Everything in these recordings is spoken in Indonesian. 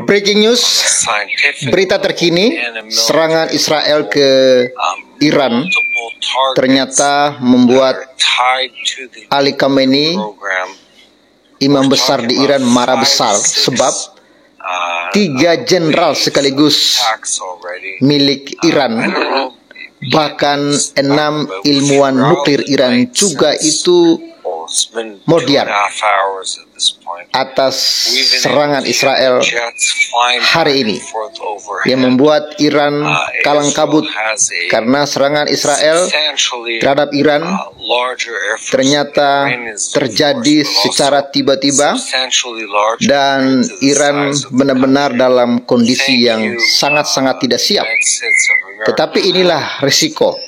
Breaking news, berita terkini, serangan Israel ke Iran ternyata membuat Ali Khamenei, imam besar di Iran, marah besar sebab 3 jenderal sekaligus milik Iran, bahkan 6 ilmuwan nuklir Iran juga itu murdian atas serangan Israel hari ini, yang membuat Iran kalang kabut karena serangan Israel terhadap Iran ternyata terjadi secara tiba-tiba dan Iran benar-benar dalam kondisi yang sangat-sangat tidak siap. Tetapi inilah risiko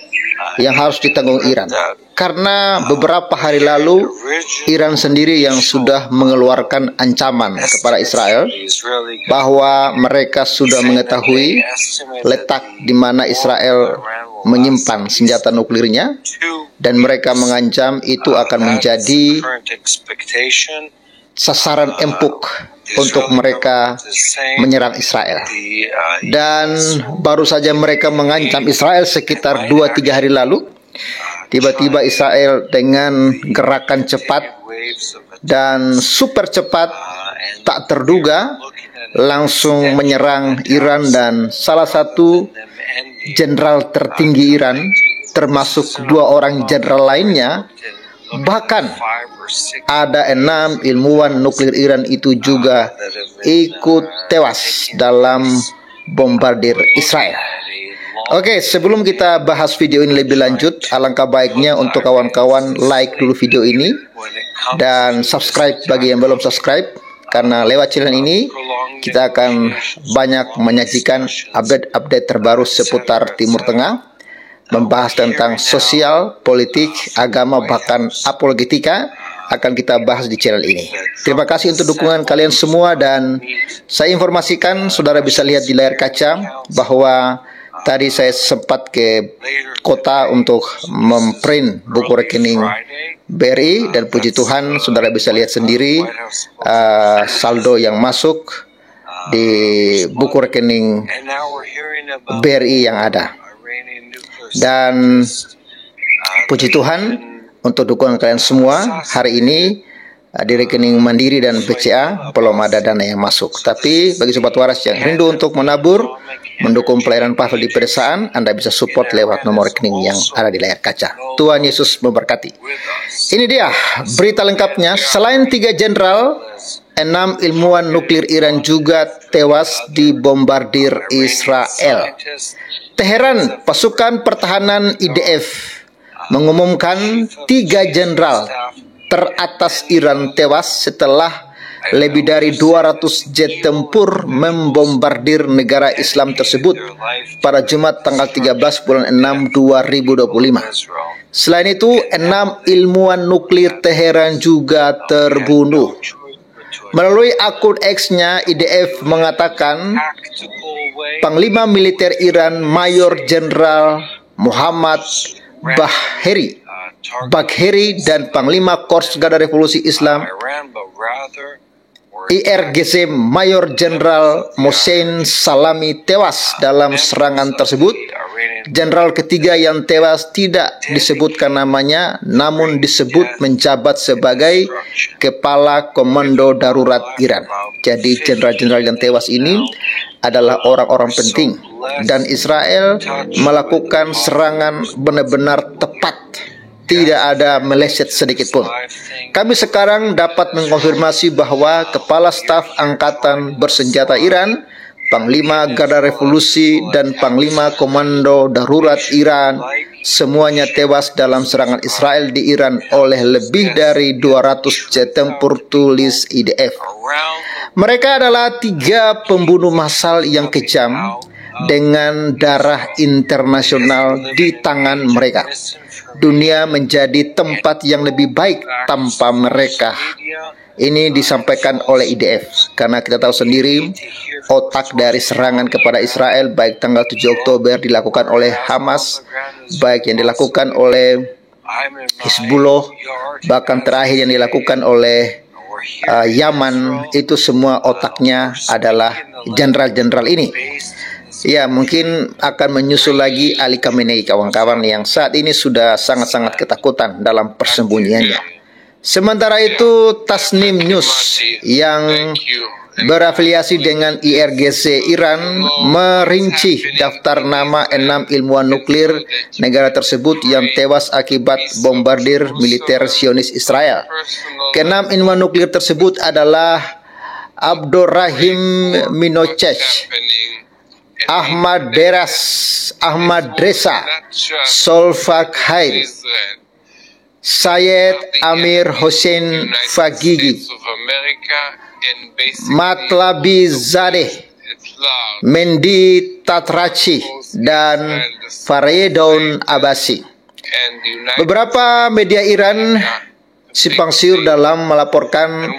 yang harus ditanggung Iran, karena beberapa hari lalu Iran sendiri yang sudah mengeluarkan ancaman kepada Israel bahwa mereka sudah mengetahui letak di mana Israel menyimpan senjata nuklirnya, dan mereka mengancam itu akan menjadi sasaran empuk untuk mereka menyerang Israel. Dan baru saja mereka mengancam Israel sekitar 2-3 hari lalu, tiba-tiba Israel dengan gerakan cepat dan super cepat tak terduga langsung menyerang Iran, dan salah satu jenderal tertinggi Iran termasuk 2 orang jenderal lainnya, bahkan ada 6 ilmuwan nuklir Iran itu juga ikut tewas dalam bombardir Israel. Oke, sebelum kita bahas video ini lebih lanjut, alangkah baiknya untuk kawan-kawan like dulu video ini dan subscribe bagi yang belum subscribe, karena lewat channel ini kita akan banyak menyajikan update-update terbaru seputar Timur Tengah, membahas tentang sosial, politik, agama, bahkan apologetika akan kita bahas di channel ini. Terima kasih untuk dukungan kalian semua, dan saya informasikan saudara bisa lihat di layar kaca bahwa tadi saya sempat ke kota untuk memprint buku rekening BRI, dan puji Tuhan saudara bisa lihat sendiri saldo yang masuk di buku rekening BRI yang ada. Dan puji Tuhan untuk dukungan kalian semua. Hari ini di rekening Mandiri dan BCA belum ada dana yang masuk. Tapi bagi sobat waras yang rindu untuk menabur, mendukung pelayanan Pavel di pedesaan, Anda bisa support lewat nomor rekening yang ada di layar kaca. Tuhan Yesus memberkati. Ini dia berita lengkapnya. Selain 3 jenderal, 6 ilmuwan nuklir Iran juga tewas dibombardir Israel. Teheran, pasukan pertahanan IDF mengumumkan 3 jenderal teratas Iran tewas setelah lebih dari 200 jet tempur membombardir negara Islam tersebut pada Jumat tanggal 13 bulan 6 2025. Selain itu, 6 ilmuwan nuklir Teheran juga terbunuh. Melalui akun X-nya, IDF mengatakan Panglima Militer Iran Mayor Jenderal Muhammad Bagheri dan Panglima Korps Garda Revolusi Islam IRGC Mayor Jenderal Mohsen Salami tewas dalam serangan tersebut. Jenderal ketiga yang tewas tidak disebutkan namanya, namun disebut menjabat sebagai Kepala Komando Darurat Iran. Jadi jenderal-jenderal yang tewas ini adalah orang-orang penting, dan Israel melakukan serangan benar-benar tepat. Tidak ada meleset sedikit pun. Kami sekarang dapat mengkonfirmasi bahwa Kepala Staf Angkatan Bersenjata Iran, Panglima Garda Revolusi, dan Panglima Komando Darurat Iran semuanya tewas dalam serangan Israel di Iran oleh lebih dari 200 jet tempur, tulis IDF. Mereka adalah 3 pembunuh massal yang kejam dengan darah internasional di tangan mereka. Dunia menjadi tempat yang lebih baik tanpa mereka. Ini disampaikan oleh IDF karena kita tahu sendiri otak dari serangan kepada Israel baik tanggal 7 Oktober dilakukan oleh Hamas, baik yang dilakukan oleh Hizbullah, bahkan terakhir yang dilakukan oleh Yaman, itu semua otaknya adalah jenderal-jenderal ini. Ya, mungkin akan menyusul lagi Ali Khamenei, kawan-kawan, yang saat ini sudah sangat-sangat ketakutan dalam persembunyiannya. Sementara itu, Tasnim News yang berafiliasi dengan IRGC Iran merinci daftar nama 6 ilmuwan nuklir negara tersebut yang tewas akibat bombardir militer Zionis Israel. Ke-6 ilmuwan nuklir tersebut adalah Abdurrahim Minochech, Ahmad Reza Solfakhair, Syed Amir Hossein Fagigi, Matlabi Zadeh, Mendi Tatrachi, dan Faridun Abbasi. Beberapa media Iran simpang siur dalam melaporkan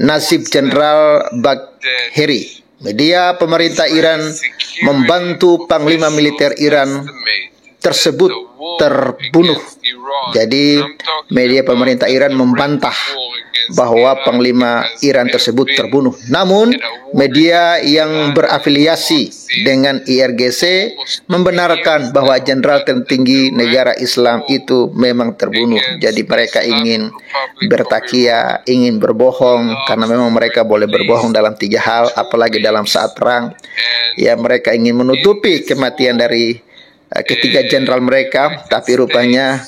nasib Jenderal Bagheri. Media pemerintah Iran membantu Panglima Militer Iran tersebut terbunuh. Jadi media pemerintah Iran membantah bahwa Panglima Iran tersebut terbunuh. Namun media yang berafiliasi dengan IRGC membenarkan bahwa jenderal tertinggi negara Islam itu memang terbunuh. Jadi mereka ingin bertakia, ingin berbohong, karena memang mereka boleh berbohong dalam 3 hal, apalagi dalam saat perang. Ya, mereka ingin menutupi kematian dari ketiga jenderal mereka, tapi rupanya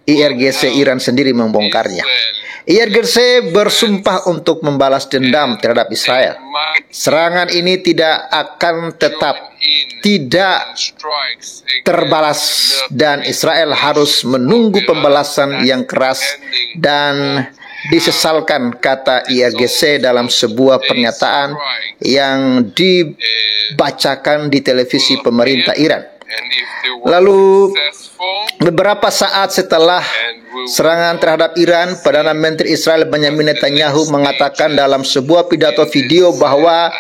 IRGC Iran sendiri membongkarnya. IRGC bersumpah untuk membalas dendam terhadap Israel. Serangan ini tidak terbalas dan Israel harus menunggu pembalasan yang keras dan disesalkan, kata IRGC dalam sebuah pernyataan yang dibacakan di televisi pemerintah Iran. Lalu beberapa saat setelah serangan terhadap Iran, Perdana Menteri Israel Benjamin Netanyahu mengatakan dalam sebuah pidato video bahwa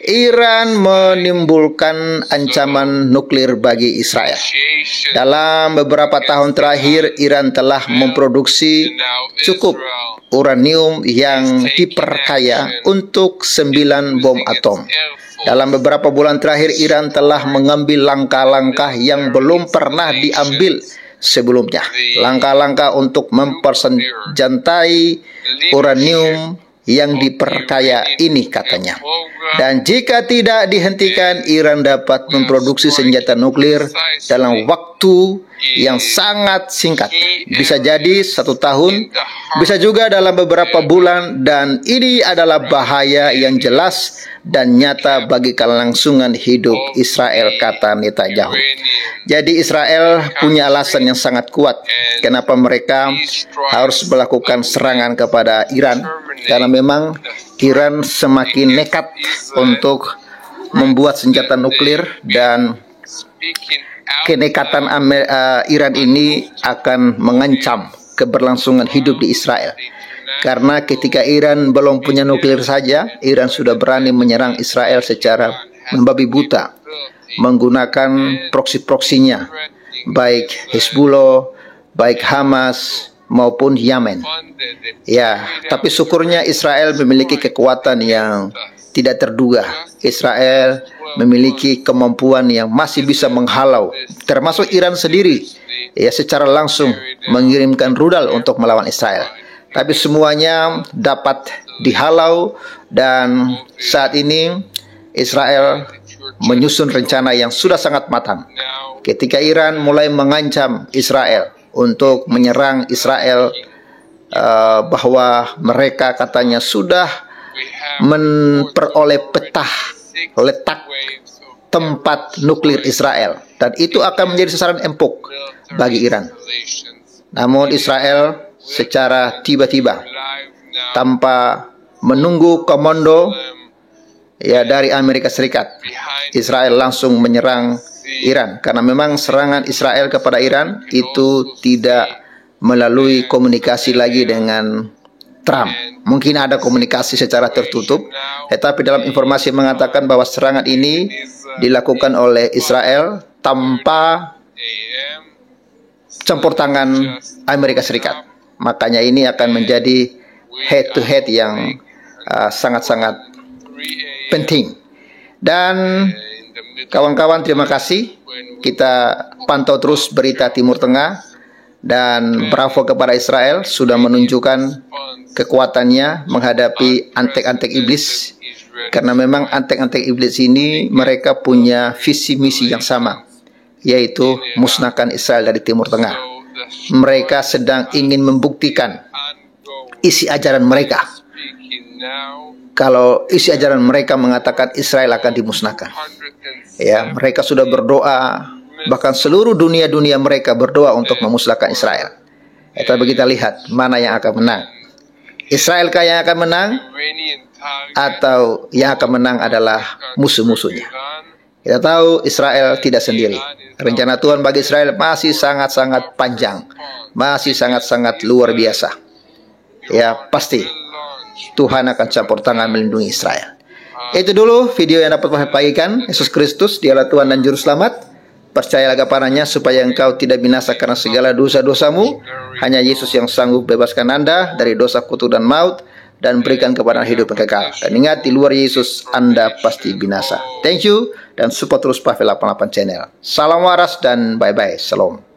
Iran menimbulkan ancaman nuklir bagi Israel. Dalam beberapa tahun terakhir, Iran telah memproduksi cukup uranium yang diperkaya untuk 9 bom atom. Dalam beberapa bulan terakhir, Iran telah mengambil langkah-langkah yang belum pernah diambil sebelumnya. Langkah-langkah untuk mempersenjatai uranium yang diperkaya ini, katanya. Dan jika tidak dihentikan, Iran dapat memproduksi senjata nuklir dalam waktu yang sangat singkat. Bisa jadi 1 tahun, bisa juga dalam beberapa bulan, dan ini adalah bahaya yang jelas dan nyata bagi kelangsungan hidup Israel, kata Netanyahu. Jadi Israel punya alasan yang sangat kuat kenapa mereka harus melakukan serangan kepada Iran, karena memang Iran semakin nekat untuk membuat senjata nuklir, dan kenekatan Iran ini akan mengancam keberlangsungan hidup di Israel. Karena ketika Iran belum punya nuklir saja, Iran sudah berani menyerang Israel secara membabi buta, menggunakan proksi-proksinya, baik Hezbollah, baik Hamas, maupun Yemen. Ya, tapi syukurnya Israel memiliki kekuatan yang tidak terduga. Israel memiliki kemampuan yang masih bisa menghalau, termasuk Iran sendiri, ya, secara langsung mengirimkan rudal untuk melawan Israel. Tapi semuanya dapat dihalau, dan saat ini Israel menyusun rencana yang sudah sangat matang. Ketika Iran mulai mengancam Israel untuk menyerang Israel, bahwa mereka katanya sudah memperoleh peta letak tempat nuklir Israel, dan itu akan menjadi sasaran empuk bagi Iran. Namun Israel secara tiba-tiba, tanpa menunggu komando dari Amerika Serikat, Israel langsung menyerang Iran, karena memang serangan Israel kepada Iran itu tidak melalui komunikasi lagi dengan Trump. Mungkin ada komunikasi secara tertutup, tetapi dalam informasi mengatakan bahwa serangan ini dilakukan oleh Israel tanpa campur tangan Amerika Serikat. Makanya ini akan menjadi head to head yang sangat-sangat penting. Dan kawan-kawan, terima kasih. Kita pantau terus berita Timur Tengah, dan bravo kepada Israel sudah menunjukkan kekuatannya menghadapi antek-antek iblis. Karena memang antek-antek iblis ini mereka punya visi misi yang sama, yaitu musnahkan Israel dari Timur Tengah. Mereka sedang ingin membuktikan isi ajaran mereka. Kalau isi ajaran mereka mengatakan Israel akan dimusnahkan, ya, mereka sudah berdoa, bahkan seluruh dunia mereka berdoa untuk memusnahkan Israel. Tapi kita lihat mana yang akan menang. Israel kah yang akan menang, atau yang akan menang adalah musuh-musuhnya? Kita tahu Israel tidak sendiri. Rencana Tuhan bagi Israel masih sangat-sangat panjang, masih sangat-sangat luar biasa. Ya, pasti Tuhan akan campur tangan melindungi Israel. Itu dulu video yang dapat saya bagikan. Yesus Kristus, Dialah Tuhan dan Juru Selamat. Percayalah kepadanya supaya engkau tidak binasa karena segala dosa-dosamu. Hanya Yesus yang sanggup bebaskan Anda dari dosa, kutuk, dan maut, dan berikan kepada hidup yang kekal. Dan ingat, di luar Yesus Anda pasti binasa. Thank you, dan support terus Pavel 88 Channel. Salam waras dan bye-bye. Shalom.